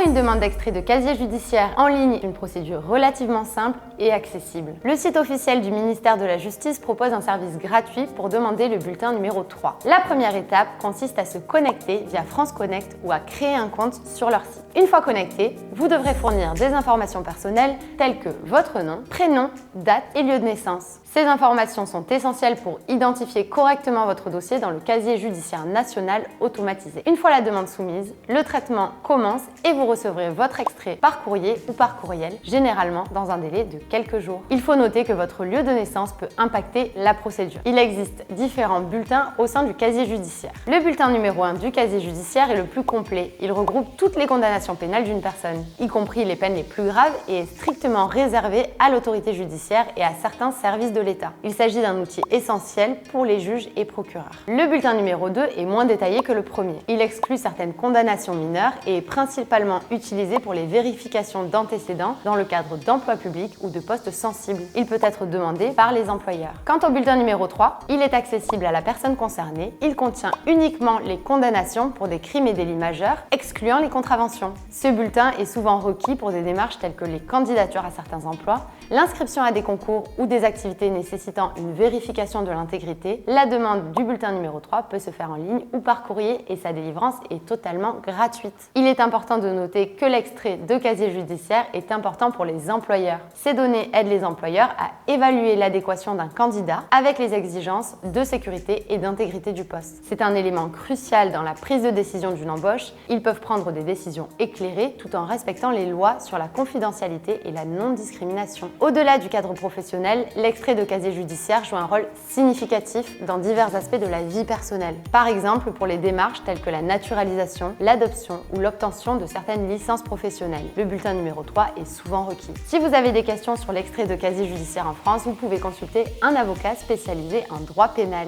une demande d'extrait de casier judiciaire en ligne est une procédure relativement simple et accessible. Le site officiel du ministère de la Justice propose un service gratuit pour demander le bulletin numéro 3. La première étape consiste à se connecter via France Connect ou à créer un compte sur leur site. Une fois connecté, vous devrez fournir des informations personnelles telles que votre nom, prénom, date et lieu de naissance. Ces informations sont essentielles pour identifier correctement votre dossier dans le casier judiciaire national automatisé. Une fois la demande soumise, le traitement commence et vous recevrez votre extrait par courrier ou par courriel, généralement dans un délai de quelques jours. Il faut noter que votre lieu de naissance peut impacter la procédure. Il existe différents bulletins au sein du casier judiciaire. Le bulletin numéro 1 du casier judiciaire est le plus complet. Il regroupe toutes les condamnations pénales d'une personne, y compris les peines les plus graves, et est strictement réservé à l'autorité judiciaire et à certains services de l'État. Il s'agit d'un outil essentiel pour les juges et procureurs. Le bulletin numéro 2 est moins détaillé que le premier. Il exclut certaines condamnations mineures et est principalement utilisé pour les vérifications d'antécédents dans le cadre d'emplois publics ou de postes sensibles. Il peut être demandé par les employeurs. Quant au bulletin numéro 3, il est accessible à la personne concernée. Il contient uniquement les condamnations pour des crimes et délits majeurs, excluant les contraventions. Ce bulletin est souvent requis pour des démarches telles que les candidatures à certains emplois, l'inscription à des concours ou des activités nécessitant une vérification de l'intégrité. La demande du bulletin numéro 3 peut se faire en ligne ou par courrier et sa délivrance est totalement gratuite. Il est important de noter que l'extrait de casier judiciaire est important pour les employeurs. Ces données aident les employeurs à évaluer l'adéquation d'un candidat avec les exigences de sécurité et d'intégrité du poste. C'est un élément crucial dans la prise de décision d'une embauche. Ils peuvent prendre des décisions éclairées tout en respectant les lois sur la confidentialité et la non-discrimination. Au-delà du cadre professionnel, l'extrait de casier judiciaire joue un rôle significatif dans divers aspects de la vie personnelle. Par exemple, pour les démarches telles que la naturalisation, l'adoption ou l'obtention de certaines licences professionnelles. Le bulletin numéro 3 est souvent requis. Si vous avez des questions sur l'extrait de casier judiciaire en France, vous pouvez consulter un avocat spécialisé en droit pénal.